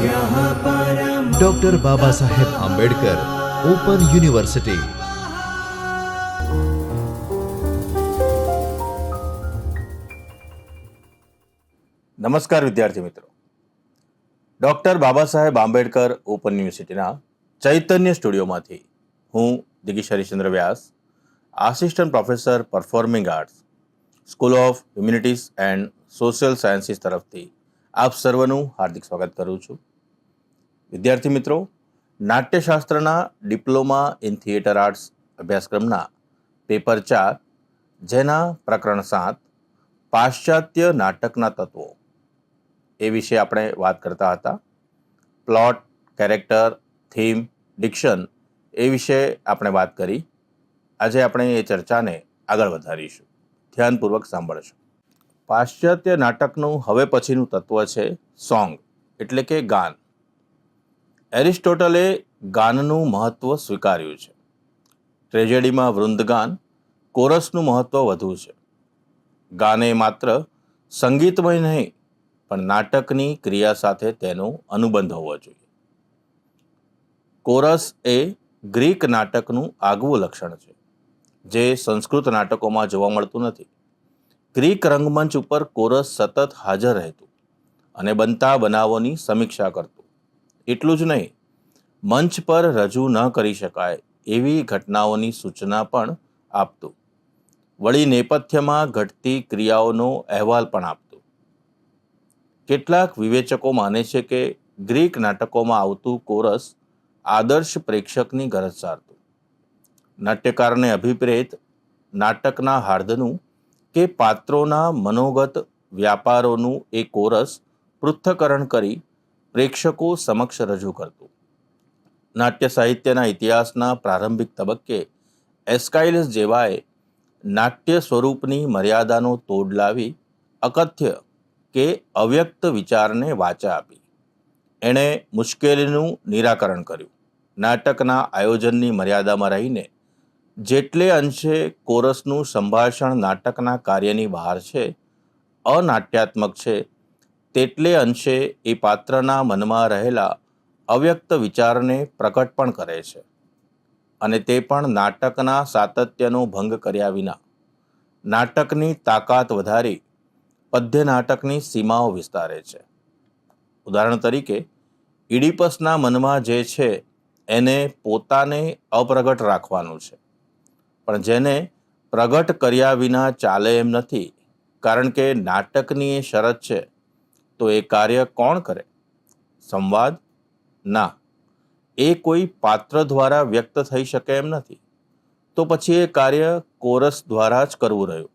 Doctor Baba Saheb Ambedkar open university. નમસ્કાર વિદ્યાર્થી મિત્રો, ડૉક્ટર બાબા સાહેબ આંબેડકર ઓપન યુનિવર્સિટીના ચૈતન્ય સ્ટુડિયોમાંથી હું Digish Harishchandra Vyas, assistant professor performing arts, school of humanities and social sciences તરફથી આપ સર્વનું હાર્દિક સ્વાગત કરું છું. વિદ્યાર્થી મિત્રો, નાટ્યશાસ્ત્રના ડિપ્લોમા ઇન થિયેટર આર્ટ્સ અભ્યાસક્રમના પેપર 4, જેના પ્રકરણ 7 પાશ્ચાત્ય નાટકના તત્વો એ વિશે આપણે વાત કરતા હતા. પ્લોટ, કેરેક્ટર, થીમ, ડિક્શન એ વિશે આપણે વાત કરી. આજે આપણે એ ચર્ચાને આગળ વધારીશું. ધ્યાનપૂર્વક સાંભળશું. પાશ્ચાત્ય નાટકનું હવે પછીનું તત્વ છે સોંગ, એટલે કે ગાન. એરિસ્ટોટલે ગાનનું મહત્વ સ્વીકાર્યું છે. ટ્રેજેડીમાં વૃંદગાન, કોરસનું મહત્વ વધુ છે. ગાન એ માત્ર સંગીતમય નહીં, પણ નાટકની ક્રિયા સાથે તેનો અનુબંધ હોવો જોઈએ. કોરસ એ ગ્રીક નાટકનું આગવું લક્ષણ છે, જે સંસ્કૃત નાટકોમાં જોવા મળતું નથી. ગ્રીક રંગમંચ ઉપર કોરસ સતત હાજર રહેતું અને બનતા બનાવોની સમીક્ષા કરતું. એટલું જ નહીં, મંચ પર રજૂ ન કરી શકાય એવી ઘટનાઓની સૂચના પણ આપતું. વળી નેપથ્યમાં ઘટતી ક્રિયાઓનો અહેવાલ પણ આપતું. કેટલાક વિવેચકો માને છે કે ગ્રીક નાટકોમાં આવતું કોરસ આદર્શ પ્રેક્ષકની ગરજ સારતું. નાટ્યકારને અભિપ્રેત નાટકના હાર્દનું કે પાત્રોના મનોગત વ્યાપારોનું એ કોરસ પૃથ્થકરણ કરી પ્રેક્ષકો સમક્ષ રજૂ કરતું. નાટ્ય સાહિત્યના ઇતિહાસના પ્રારંભિક તબક્કે એસ્કાઇલસ જેવાએ નાટ્ય સ્વરૂપની મર્યાદાનો તોડ લાવી અકથ્ય કે અવ્યક્ત વિચારને વાચા આપી. એણે મુશ્કેલીનું નિરાકરણ કર્યું. નાટકના આયોજનની મર્યાદામાં રહીને જેટલે અંશે કોરસનું સંભાષણ નાટકના કાર્યની બહાર છે, અનાટ્યાત્મક છે, તેટલે અંશે એ પાત્રના મનમાં રહેલા અવ્યક્ત વિચારને પ્રકટ પણ કરે છે, અને તે પણ નાટકના સાતત્યનો ભંગ કર્યા વિના. નાટકની તાકાત વધારી પદ્ય નાટકની સીમાઓ વિસ્તારે છે. ઉદાહરણ તરીકે, ઇડિપસના મનમાં જે છે એને પોતાને અપ્રગટ રાખવાનું છે, પણ જેને પ્રગટ કર્યા વિના ચાલે એમ નથી, કારણ કે નાટકની એ શરત છે. તો એ કાર્ય કોણ કરે? સંવાદ? ના, એ કોઈ પાત્ર દ્વારા વ્યક્ત થઈ શકે એમ નથી. તો પછી એ કાર્ય કોરસ દ્વારા જ કરવું રહ્યું.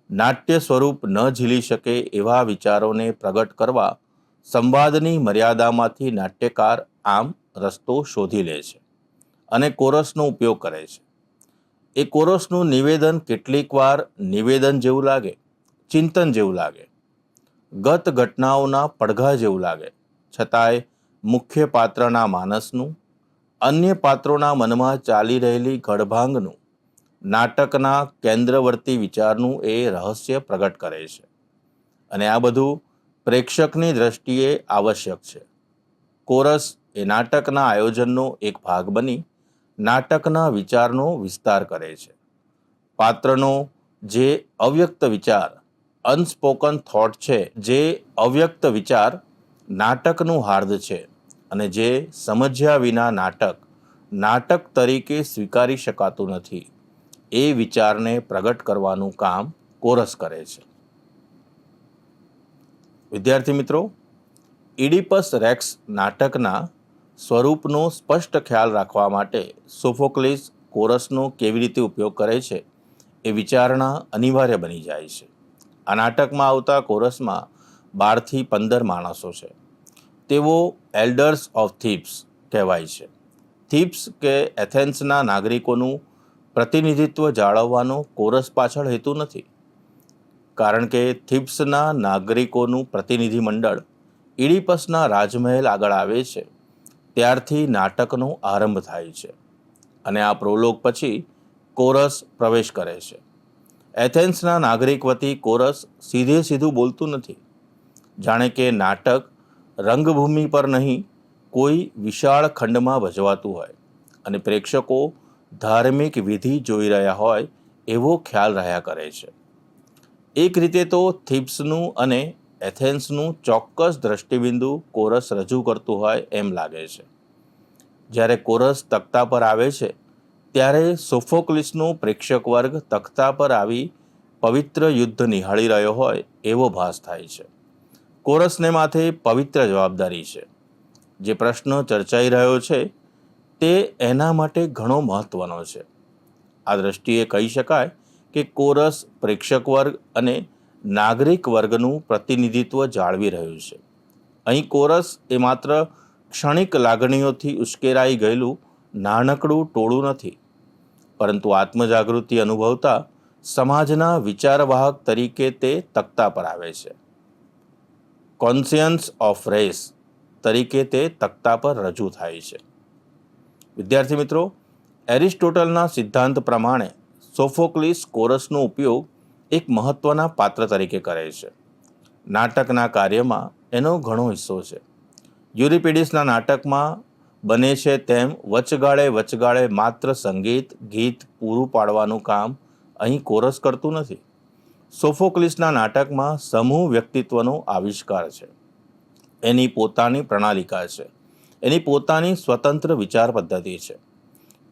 નાટ્ય સ્વરૂપ ન ઝીલી શકે એવા વિચારોને પ્રગટ કરવા સંવાદની મર્યાદામાંથી નાટ્યકાર આમ રસ્તો શોધી લે છે અને કોરસનો ઉપયોગ કરે છે. એ કોરસનું નિવેદન કેટલીક વાર નિવેદન જેવું લાગે, ચિંતન જેવું લાગે, ગત ઘટનાઓના પડઘા જેવું લાગે, છતાંય મુખ્ય પાત્રના માનસનું, અન્ય પાત્રોના મનમાં ચાલી રહેલી ઘડભાંગનું, નાટકના કેન્દ્રવર્તી વિચારનું એ રહસ્ય પ્રગટ કરે છે. અને આ બધું પ્રેક્ષકની દ્રષ્ટિએ આવશ્યક છે. કોરસ એ નાટકના આયોજનનો એક ભાગ બની નાટકના વિચારનો વિસ્તાર કરે છે. પાત્રનો જે અવ્યક્ત વિચાર, અનસ્પોકન થોટ છે, જે અવ્યક્ત વિચાર નાટકનું હાર્દ છે, અને જે સમજ્યા વિના નાટક તરીકે સ્વીકારી શકાતું નથી, એ વિચારને પ્રગટ કરવાનું કામ કોરસ કરે છે. વિદ્યાર્થી મિત્રો, ઇડિપસ રેક્સ નાટકના સ્વરૂપનો સ્પષ્ટ ખ્યાલ રાખવા માટે સોફોક્લિસ કોરસનો કેવી રીતે ઉપયોગ કરે છે એ વિચારણા અનિવાર્ય બની જાય છે. આ નાટકમાં આવતા કોરસમાં 12થી 15 માણસો છે. તેઓ એલ્ડર્સ ઓફ થીબ્સ કહેવાય છે. થીબ્સ કે એથેન્સના નાગરિકોનું પ્રતિનિધિત્વ જાળવવાનો કોરસ પાછળ હેતુ નથી, કારણ કે થીબ્સના નાગરિકોનું પ્રતિનિધિ મંડળ ઇડિપસના રાજમહેલ આગળ આવે છે ત્યારથી નાટકનો આરંભ થાય છે, અને આ પ્રોલોગ પછી કોરસ પ્રવેશ કરે છે. એથેન્સના નાગરિક વતી કોરસ સીધું બોલતું નથી, જાણે કે નાટક રંગભૂમિ પર નહીં, કોઈ વિશાળ ખંડમાં ભજવાતું હોય અને પ્રેક્ષકો ધાર્મિક વિધિ જોઈ રહ્યા હોય એવો ખ્યાલ રહ્યા કરે છે. એક રીતે તો થીબ્સનું અને એથેન્સનું ચોક્કસ દ્રષ્ટિબિંદુ કોરસ રજૂ કરતું હોય એમ લાગે છે. જ્યારે કોરસ તખ્તા પર આવે છે ત્યારે સોફોક્લિસનું પ્રેક્ષક વર્ગ તખ્તા પર આવી પવિત્ર યુદ્ધ નિહાળી રહ્યો હોય એવો ભાસ થાય છે. કોરસને માથે પવિત્ર જવાબદારી છે. જે પ્રશ્ન ચર્ચાઈ રહ્યો છે તે એના માટે ઘણો મહત્વનો છે. આ દ્રષ્ટિએ કહી શકાય કે કોરસ પ્રેક્ષક વર્ગ અને નાગરિક વર્ગનું પ્રતિનિધિત્વ જાળવી રહ્યું છે. અહીં કોરસ એ માત્ર ક્ષણિક લાગણીઓથી ઉશ્કેરાઈ ગયેલું નાનકડું ટોળું નથી, પરંતુ આત્મજાગૃતિ અનુભવતા સમાજના વિચારવાહક તરીકે તે તખ્તા પર આવે છે. કોન્શિયન્સ ઓફ રેસ તરીકે તે તખ્તા પર રજૂ થાય છે. વિદ્યાર્થી મિત્રો, એરિસ્ટોટલના સિદ્ધાંત પ્રમાણે સોફોક્લિસ કોરસનો ઉપયોગ એક મહત્વના પાત્ર તરીકે કરે છે. નાટકના કાર્યમાં એનો ઘણો હિસ્સો છે. યુરિપિડિસના નાટકમાં બને છે તેમ વચગાળે માત્ર સંગીત ગીત પૂરું પાડવાનું કામ અહીં કોરસ કરતું નથી. સોફોક્લિસના નાટકમાં સમૂહ વ્યક્તિત્વનો આવિષ્કાર છે. એની પોતાની પ્રણાલિકા છે. એની પોતાની સ્વતંત્ર વિચાર પદ્ધતિ છે.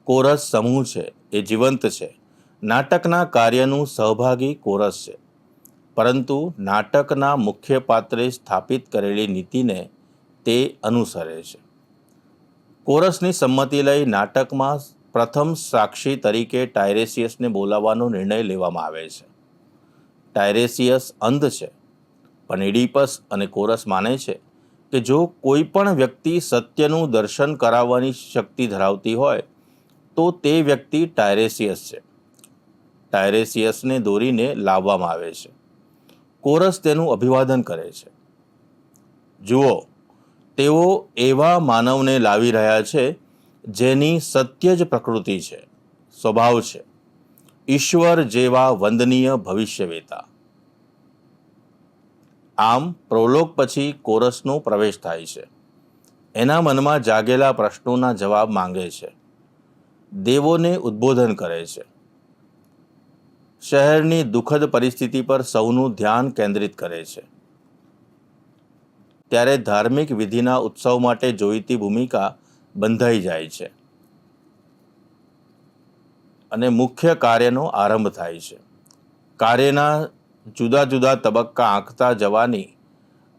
કોરસ સમૂહ છે, એ જીવંત છે. નાટકના કાર્યનું સહભાગી કોરસ છે, પરંતુ નાટકના મુખ્ય પાત્રે સ્થાપિત કરેલી નીતિને તે અનુસરે છે. કોરસની સંમતિ લઈ નાટકમાં પ્રથમ સાક્ષી તરીકે ટાયરેસિયસને બોલાવવાનો નિર્ણય લેવામાં આવે છે. ટાયરેસિયસ અંધ છે, પણ ઇડિપસ અને કોરસ માને છે કે જો કોઈ પણ વ્યક્તિ સત્યનું દર્શન કરાવવાની શક્તિ ધરાવતી હોય તો તે વ્યક્તિ ટાયરેસિયસ છે. ટાયરેસિયસને દોરીને લાવવામાં આવે છે. કોરસ તેનું અભિવાદન કરે છે. જુઓ, તેઓ એવા માનવને લાવી રહ્યા છે જેની સત્ય જ પ્રકૃતિ છે, સ્વભાવ છે, ઈશ્વર જેવા વંદનીય ભવિષ્યવેતા. આમ પ્રોલોગ પછી કોરસનો પ્રવેશ થાય છે. એના મનમાં જાગેલા પ્રશ્નોના જવાબ માંગે છે. દેવોને ઉદ્બોધન કરે છે. શહેરની દુઃખદ પરિસ્થિતિ પર સૌનું ધ્યાન કેન્દ્રિત કરે છે. ત્યારે ધાર્મિક વિધિના ઉત્સવ માટે જોઈતી ભૂમિકા બંધાઈ જાય છે અને મુખ્ય કાર્યનો આરંભ થાય છે. કાર્યના જુદા જુદા તબક્કા આંકતા જવાની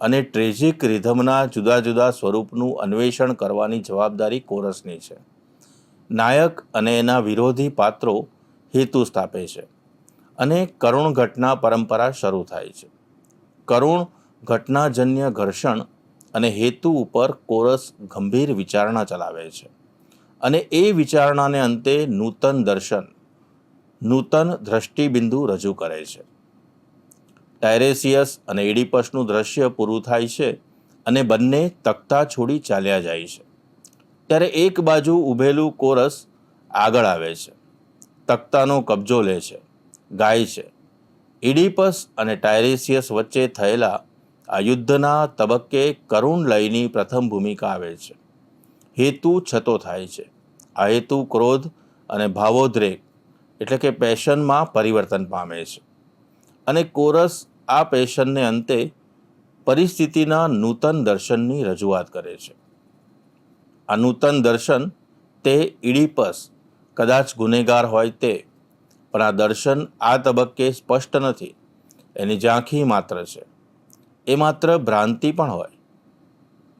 અને ટ્રેજિક રિધમના જુદા જુદા સ્વરૂપનું અન્વેષણ કરવાની જવાબદારી કોરસની છે. નાયક અને એના વિરોધી પાત્રો હેતુ સ્થાપે છે અને કરુણ ઘટના પરંપરા શરૂ થાય છે. કરુણ ઘટનાજન્ય ઘર્ષણ અને હેતુ ઉપર કોરસ ગંભીર વિચારણા ચલાવે છે અને એ વિચારણાને અંતે નૂતન દર્શન, નૂતન દ્રષ્ટિબિંદુ રજૂ કરે છે. ટાયરેસિયસ અને ઇડિપસનું દ્રશ્ય પૂરું થાય છે અને બંને તખ્તા છોડી ચાલ્યા જાય છે. ત્યારે એક બાજુ ઊભેલું કોરસ આગળ આવે છે, તખ્તાનો કબજો લે છે, ગાય છે. ઇડિપસ અને ટાયરેસિયસ વચ્ચે થયેલા આ યુદ્ધના તબક્કે કરુણ લયની પ્રથમ ભૂમિકા આવે છે. હેતુ છતો થાય છે. આ હેતુ ક્રોધ અને ભાવોદ્રેક એટલે કે પેશનમાં પરિવર્તન પામે છે અને કોરસ આ પેશનને અંતે પરિસ્થિતિના નૂતન દર્શનની રજૂઆત કરે છે. આ નૂતન દર્શન તે ઇડિપસ કદાચ ગુનેગાર હોય તે, પણ આ દર્શન આ તબક્કે સ્પષ્ટ નથી. એની ઝાંખી માત્ર છે. એ માત્ર ભ્રાંતિ પણ હોય,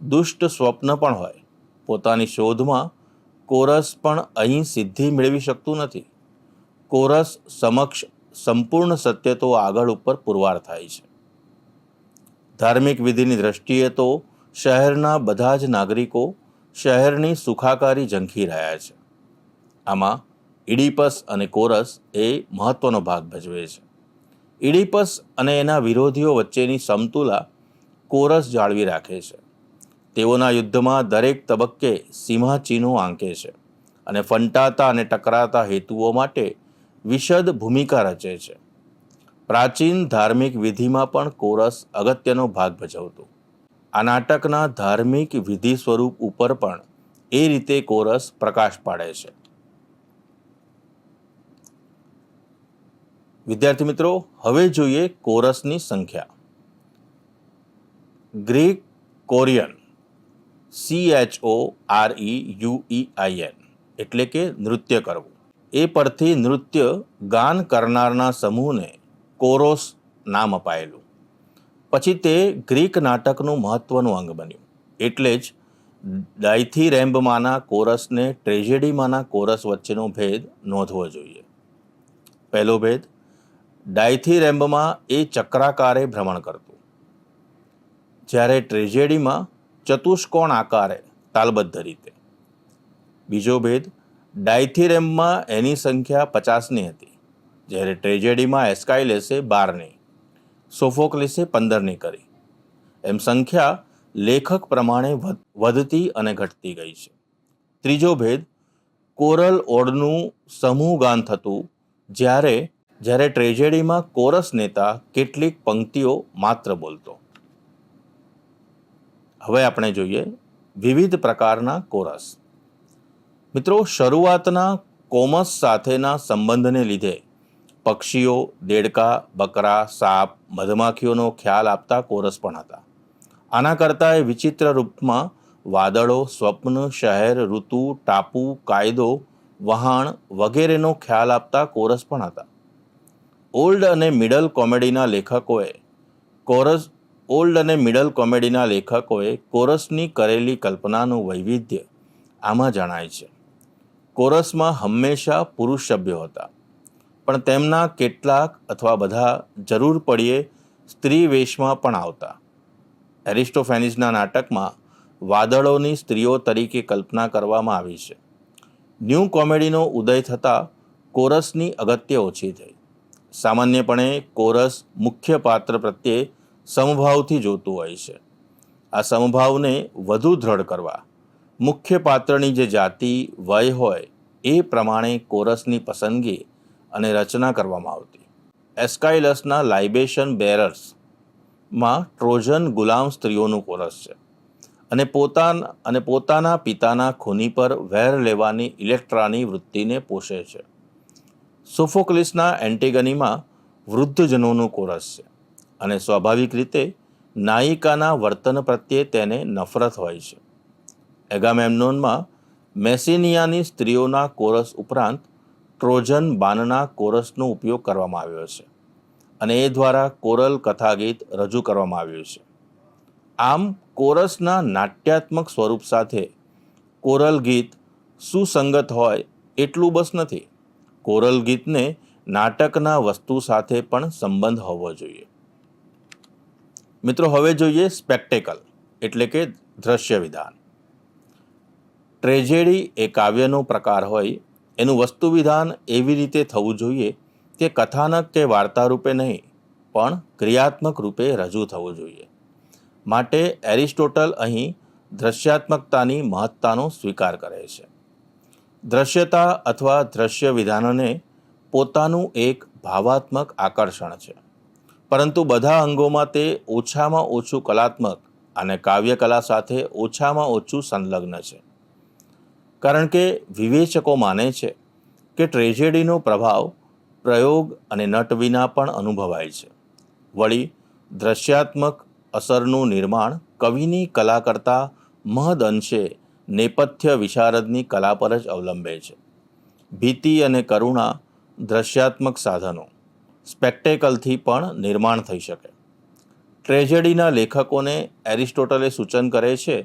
દુષ્ટ સ્વપ્ન પણ હોય. પોતાની શોધમાં કોરસ પણ અહીં સિદ્ધિ મેળવી શકતું નથી. કોરસ સમક્ષ સંપૂર્ણ સત્ય તો આગળ ઉપર પુરવાર થાય છે. ધાર્મિક વિધિની દ્રષ્ટિએ તો શહેરના બધા જ નાગરિકો શહેરની સુખાકારી ઝંખી રહ્યા છે. આમાં ઇડિપસ અને કોરસ એ મહત્વનો ભાગ ભજવે છે. ઇડિપસ અને એના વિરોધીઓ વચ્ચેની સમતુલા કોરસ જાળવી રાખે છે. તેઓના યુદ્ધમાં દરેક તબક્કે સીમાચિહ્નો આંકે છે અને ફંટાતા અને ટકરાતા હેતુઓ માટે વિશદ ભૂમિકા રચે છે. પ્રાચીન ધાર્મિક વિધિમાં પણ કોરસ અગત્યનો ભાગ ભજવતું. આ નાટકના ધાર્મિક વિધિ સ્વરૂપ ઉપર પણ એ રીતે કોરસ પ્રકાશ પાડે છે. વિદ્યાર્થી મિત્રો, હવે જોઈએ કોરસની સંખ્યા. ગ્રીક કોરિયન CHOREUEIN એટલે કે નૃત્ય કરવું, એ પરથી નૃત્ય ગાન કરનારના સમૂહને કોરોસ નામ અપાયેલું. પછી તે ગ્રીક નાટકનું મહત્વનું અંગ બન્યું. એટલે જ ડાયથીરેમ્બમાંના કોરસને ટ્રેજેડીમાંના કોરસ વચ્ચેનો ભેદ નોંધવો જોઈએ. પહેલો ભેદ, ડાયથીરેમ્બમાં એ ચક્રાકારે ભ્રમણ કરતું, જ્યારે ટ્રેજેડીમાં ચતુષ્કોણ આકારે તાલબદ્ધ રીતે. બીજો ભેદ, ડાયથીરેમ્બમાં એની સંખ્યા 50ની હતી, જ્યારે ટ્રેજેડીમાં એસ્કાઇલેસે 12ની, સોફોક્લિસે 15ની કરી. એમ સંખ્યા લેખક પ્રમાણે વધતી અને ઘટતી ગઈ છે. ત્રીજો ભેદ, કોરલ ઓડનું સમૂહ ગાન થતું, જ્યારે ટ્રેજેડીમાં કોરસ નેતા કેટલીક પંક્તિઓ માત્ર બોલતો. હવે આપણે જોઈએ વિવિધ પ્રકારના કોરસ. મિત્રો, શરૂઆતના કોમસ સાથેના સંબંધને લીધે પક્ષીઓ, દેડકા, બકરા, સાપ, મધમાખીઓનો ખ્યાલ આપતા કોરસ પણ હતા. આના કરતાં એ વિચિત્ર રૂપમાં વાદળો, સ્વપ્ન, શહેર, ઋતુ, ટાપુ, કાયદો, વહાણ વગેરેનો ખ્યાલ આપતા કોરસ પણ હતા. ઓલ્ડ અને મિડલ કોમેડીના લેખકોએ કોરસની કરેલી કલ્પનાનું વૈવિધ્ય આમાં જણાય છે. કોરસમાં હંમેશા પુરુષ સભ્યો હતા, પણ તેમના કેટલાક અથવા બધા જરૂર પડીએ સ્ત્રી વેશમાં પણ આવતા. એરિસ્ટોફેનિસના નાટકમાં વાદળોની સ્ત્રીઓ તરીકે કલ્પના કરવામાં આવી છે. ન્યૂ કોમેડીનો ઉદય થતાં કોરસની અગત્ય ઓછી થઈ. સામાન્યપણે કોરસ મુખ્ય પાત્ર પ્રત્યે સમભાવથી જોતું હોય છે. આ સમભાવને વધુ દ્રઢ કરવા મુખ્ય પાત્રની જે જાતિ, વય હોય એ પ્રમાણે કોરસની પસંદગી અને રચના કરવામાં આવતી. એસ્કાઇલસના લાઇબેશન બેરર્સમાં ટ્રોજન ગુલામ સ્ત્રીઓનું કોરસ છે અને પોતાના પિતાના ખૂની પર વેર લેવાની ઇલેક્ટ્રાની વૃત્તિને પોષે છે. સોફોક્લિસના એન્ટિગનીમાં વૃદ્ધજનોનું કોરસ છે અને સ્વાભાવિક રીતે નાયિકાના વર્તન પ્રત્યે તેને નફરત હોય છે. એગામેમ્નોનમાં મેસિનિયાની સ્ત્રીઓના કોરસ ઉપરાંત ટ્રોજન બાનના કોરસનો ઉપયોગ કરવામાં આવ્યો છે અને એ દ્વારા કોરલ કથાગીત રજૂ કરવામાં આવ્યું છે. આમ કોરસના નાટ્યાત્મક સ્વરૂપ સાથે કોરલ ગીત સુસંગત હોય એટલું બસ નથી. કોરલ ગીતને નાટકના વસ્તુ સાથે પણ સંબંધ હોવો જોઈએ. મિત્રો, હવે જોઈએ સ્પેક્ટેકલ એટલે કે દ્રશ્ય વિધાન. ટ્રેજેડી એ કાવ્યનો પ્રકાર હોય, એનું વસ્તુ વિધાન એવી રીતે થવું જોઈએ કે કથાનક કે વાર્તા રૂપે નહીં, પણ ક્રિયાત્મક રૂપે રજૂ થવું જોઈએ. માટે એરિસ્ટોટલ અહીં દ્રશ્યાત્મકતાની મહત્તાનો સ્વીકાર કરે છે. દ્રશ્યતા અથવા દ્રશ્ય વિધાનને પોતાનું એક ભાવાત્મક આકર્ષણ છે, પરંતુ બધા અંગોમાં તે ઓછામાં ઓછું કલાત્મક અને કાવ્યકલા સાથે ઓછામાં ઓછું સંલગ્ન છે. કારણ કે વિવેચકો માને છે કે ટ્રેજેડીનો પ્રભાવ પ્રયોગ અને નટ વિના પણ અનુભવાય છે. વળી દ્રશ્યાત્મક અસરનું નિર્માણ કવિની કલા કરતાં મહદ અંશે નેપથ્ય વિશારદની કલા પર જ અવલંબે છે. ભીતિ અને કરુણા દ્રશ્યાત્મક સાધનો સ્પેક્ટેકલથી પણ નિર્માણ થઈ શકે. ટ્રેજેડીના લેખકોને એરિસ્ટોટલે સૂચન કરે છે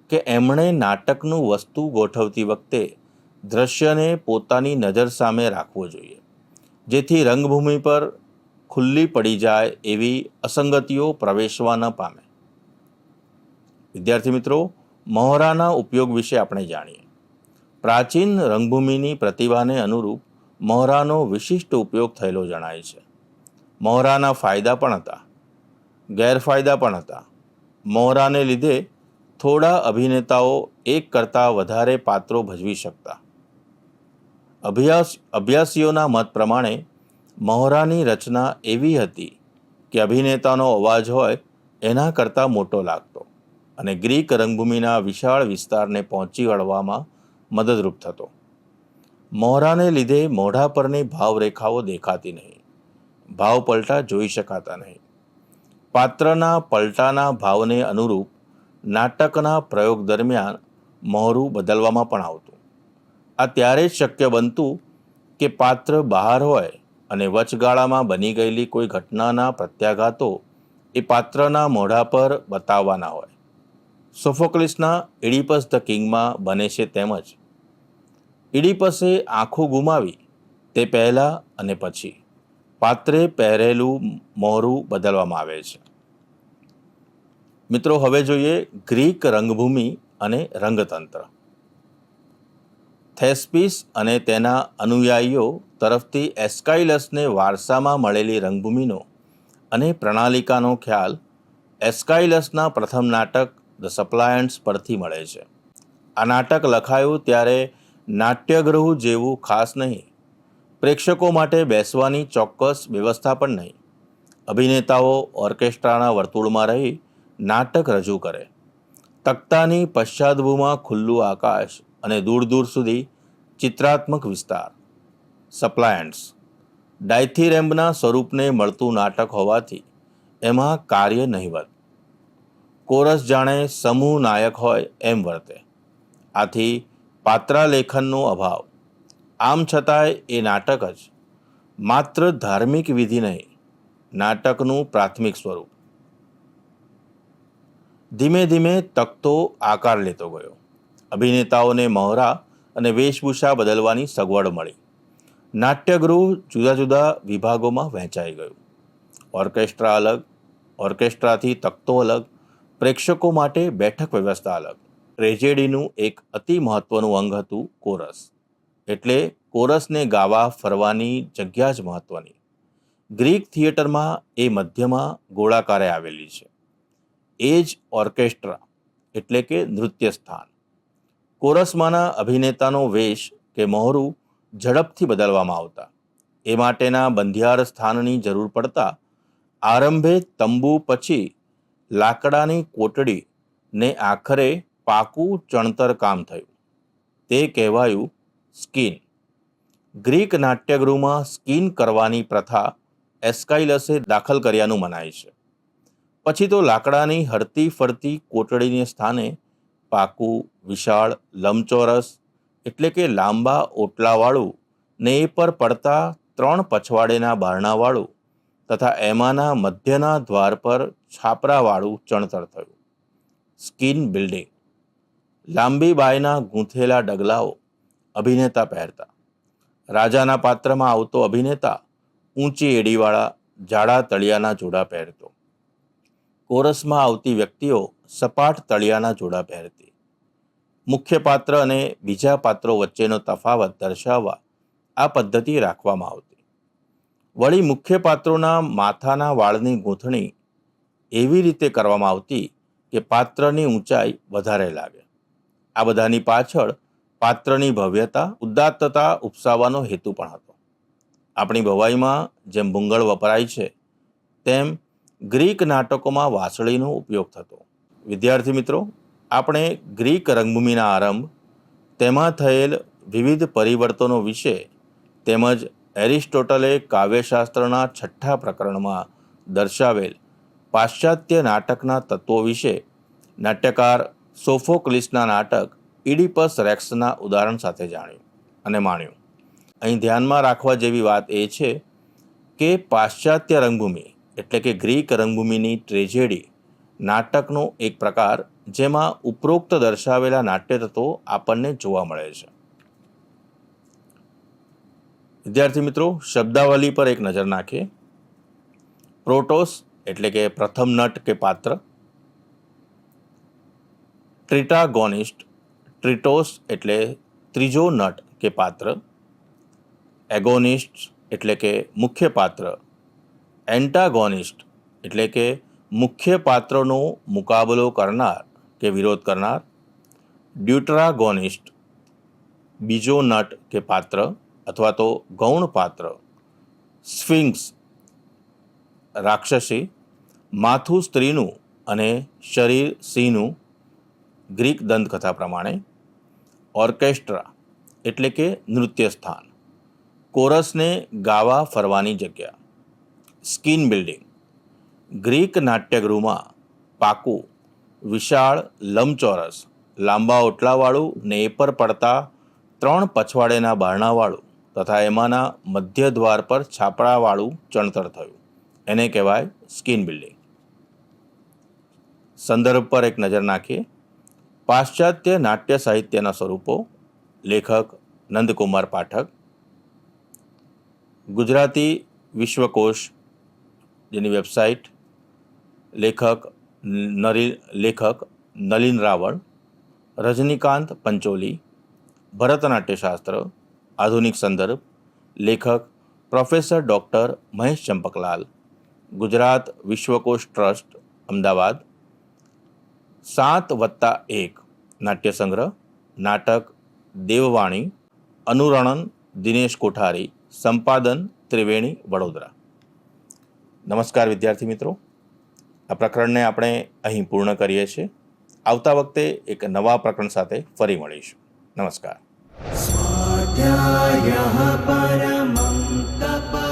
કે એમણે નાટકનું વસ્તુ ગોઠવતી વખતે દ્રશ્યને પોતાની નજર સામે રાખવું જોઈએ, જેથી રંગભૂમિ પર ખુલ્લી પડી જાય એવી અસંગતિઓ પ્રવેશવા ન પામે. વિદ્યાર્થી મિત્રો, મહોરાના ઉપયોગ વિશે આપણે જાણીએ. પ્રાચીન રંગભૂમિની પ્રતિભાને અનુરૂપ મહોરાનો વિશિષ્ટ ઉપયોગ થયેલો જણાય છે. મહોરાના ફાયદા પણ હતા, ગેરફાયદા પણ હતા. મહોરાને લીધે થોડા અભિનેતાઓ એક કરતાં વધારે પાત્રો ભજવી શકતા. અભ્યાસીઓના મત પ્રમાણે મહોરાની રચના એવી હતી કે અભિનેતાનો અવાજ હોય એના કરતાં મોટો લાગતો. અને ગ્રીક રંગભૂમિના વિશાળ વિસ્તારને પહોંચી વળવામાં મદદરૂપ થતો. મોહરાને લીધે મોઢા પરની ભાવરેખાઓ દેખાતી નહીં, ભાવ પલટા જોઈ શકાતા નહીં. પાત્રના પલટાના ભાવને અનુરૂપ નાટકના પ્રયોગ દરમિયાન મોહરું બદલવામાં પણ આવતું. આ ત્યારે જ શક્ય બનતું કે પાત્ર બહાર હોય અને વચગાળામાં બની ગયેલી કોઈ ઘટનાના પ્રત્યાઘાતો એ પાત્રના મોઢા પર બતાવવાના હોય. સોફોક્લિસના ઇડિપસ ધ કિંગમાં બને છે તેમજ ઇડિપસે આંખો ગુમાવી તે પહેલાં અને પછી પાત્રે પહેરેલું મોહરું બદલવામાં આવે છે. મિત્રો, હવે જોઈએ ગ્રીક રંગભૂમિ અને રંગતંત્ર. થેસ્પીસ અને તેના અનુયાયીઓ તરફથી એસ્કાઇલસને વારસામાં મળેલી રંગભૂમિનો અને પ્રણાલિકાનો ખ્યાલ એસ્કાઇલસના પ્રથમ નાટક ધ સપ્લાયન્ટ્સ પરથી મળે છે. આ નાટક લખાયું ત્યારે નાટ્યગૃહ જેવું ખાસ નહીં, પ્રેક્ષકો માટે બેસવાની ચોક્કસ વ્યવસ્થા પણ નહીં. અભિનેતાઓ ઓર્કેસ્ટ્રાના વર્તુળમાં રહી નાટક રજૂ કરે. તખ્તાની પશ્ચાદભૂમાં ખુલ્લું આકાશ અને દૂર દૂર સુધી ચિત્રાત્મક વિસ્તાર. સપ્લાયન્ટ્સ ડાયથીરેમ્બના સ્વરૂપને મળતું નાટક હોવાથી એમાં કાર્ય નહિવત. કોરસ જાણે સમૂહ નાયક હોય એમ વર્તે. આથી પાત્રાલેખનનો અભાવ. આમ છતાંય એ નાટક જ માત્ર ધાર્મિક વિધિ નહીં, નાટકનું પ્રાથમિક સ્વરૂપ. ધીમે ધીમે તખ્તો આકાર લેતો ગયો. અભિનેતાઓને મહોરા અને વેશભૂષા બદલવાની સગવડ મળી. નાટ્યગૃહ જુદા જુદા વિભાગોમાં વહેંચાઈ ગયું. ઓર્કેસ્ટ્રા અલગ, ઓર્કેસ્ટ્રાથી તખ્તો અલગ, પ્રેક્ષકો માટે બેઠક વ્યવસ્થા અલગ. ટ્રેજેડીનું એક અતિ મહત્વનું અંગ હતું કોરસ, એટલે કોરસને ગાવા ફરવાની જગ્યા જ મહત્વની. ગ્રીક થિયેટરમાં એ મધ્યમાં ગોળાકારે આવેલી છે. એ જ ઓર્કેસ્ટ્રા એટલે કે નૃત્ય સ્થાન. કોરસમાંના અભિનેતાનો વેશ કે મોહરું ઝડપથી બદલવામાં આવતા. એ માટેના બંધિયાર સ્થાનની જરૂર પડતા આરંભે તંબુ, પછી લાકડાની કોટડી ને આખરે પાકું ચણતર કામ થયું. તે કહેવાયું સ્કીન. ગ્રીક નાટ્યગૃહમાં સ્કીન કરવાની પ્રથા એસ્કાઇલસે દાખલ કર્યાનું મનાય છે. પછી તો લાકડાની હરતી ફરતી કોટડીને સ્થાને પાકું, વિશાળ, લંબચોરસ એટલે કે લાંબા ઓટલાવાળું ને એ પર પડતા 3 પછવાડેના બારણાવાળું તથા એમાંના મધ્યના દ્વાર પર છાપરાવાળું ચણતર થયું. Skin building. લાંબી બાયના ગૂંથેલા ડગલાઓ અભિનેતા પહેરતા. રાજાના પાત્રમાં આવતો અભિનેતા ઊંચી એડીવાળા જાડા તળિયાના જોડા પહેરતો. કોરસમાં આવતી વ્યક્તિઓ સપાટ તળિયાના જોડા પહેરતી. મુખ્ય પાત્ર અને બીજા પાત્રો વચ્ચેનો તફાવત દર્શાવવા આ પદ્ધતિ રાખવામાં આવતી. વળી મુખ્ય પાત્રોના માથાના વાળની ગૂંથણી એવી રીતે કરવામાં આવતી કે પાત્રની ઊંચાઈ વધારે લાગે. આ બધાની પાછળ પાત્રની ભવ્યતા, ઉદાત્તતા ઉપસાવવાનો હેતુ પણ હતો. આપણી ભવાઈમાં જેમ ભૂંગળ વપરાય છે તેમ ગ્રીક નાટકોમાં વાંસળીનો ઉપયોગ થતો. વિદ્યાર્થી મિત્રો, આપણે ગ્રીક રંગભૂમિના આરંભ, તેમાં થયેલ વિવિધ પરિવર્તનો વિશે તેમજ એરિસ્ટોટલે કાવ્યશાસ્ત્રના 6થા પ્રકરણમાં દર્શાવેલ પાશ્ચાત્ય નાટકના તત્વો વિશે નાટ્યકાર સોફોક્લિસના નાટક ઇડિપસ રેક્સના ઉદાહરણ સાથે જાણ્યું અને માણ્યું. અહીં ધ્યાનમાં રાખવા જેવી વાત એ છે કે પાશ્ચાત્ય રંગભૂમિ એટલે કે ગ્રીક રંગભૂમિની ટ્રેજેડી નાટકનો એક પ્રકાર જેમાં ઉપરોક્ત દર્શાવેલા નાટ્ય તત્વો આપણને જોવા મળે છે. વિદ્યાર્થી મિત્રો, શબ્દાવલી પર એક નજર નાખીએ. પ્રોટોસ એટલે કે પ્રથમ નટ કે પાત્ર. ટ્રિટાગોનિસ્ટ, ટ્રિટોસ એટલે ત્રીજો નટ કે પાત્ર. એગોનિસ્ટ એટલે કે મુખ્ય પાત્ર. એન્ટાગોનિસ્ટ એટલે કે મુખ્ય પાત્રનો મુકાબલો કરનાર કે વિરોધ કરનાર. ડ્યુટરાગોનિસ્ટ બીજો નટ કે પાત્ર અથવા તો ગૌણ પાત્ર. સ્ફિંક્સ રાક્ષસી, માથું સ્ત્રીનું અને શરીર સિંહનું ગ્રીક દંતકથા પ્રમાણે. ઓર્કેસ્ટ્રા એટલે કે નૃત્ય સ્થાન. કોરસને ગાવા ફરવાની જગ્યા. Skin building. ગ્રીક નાટ્યગૃહમાં પાકું વિશાળ લંબચોરસ લાંબા ઓટલાવાળું ને એ પર પડતા 3 પછવાડેના બારણાવાળું તથા એમાંના મધ્ય દ્વાર પર છાપરાવાળું ચણતર થયું. એને કહેવાય સ્કિન બિલ્ડિંગ. સંદર્ભ પર એક નજર નાખીએ. પાશ્ચાત્ય નાટ્ય સાહિત્યના સ્વરૂપો. લેખક નંદકુમાર પાઠક. ગુજરાતી વિશ્વકોશ જેની વેબસાઇટ. લેખક નલિન રાવળ. રજનીકાંત પંચોલી. ભરતનાટ્યશાસ્ત્ર આધુનિક સંદર્ભ. લેખક પ્રોફેસર ડૉક્ટર મહેશ ચંપકલાલ. ગુજરાત વિશ્વકોશ ટ્રસ્ટ અમદાવાદ. 7+1 નાટ્ય સંગ્રહ. નાટક દેવવાણી. અનુરણન દિનેશ કોઠારી. સંપાદન ત્રિવેણી વડોદરા. નમસ્કાર વિદ્યાર્થી મિત્રો, આ પ્રકરણને આપણે અહીં પૂર્ણ કરીએ છીએ. આવતા વખતે એક નવા પ્રકરણ સાથે ફરી મળીશું. નમસ્કાર. स्वाध्यायः परमं तप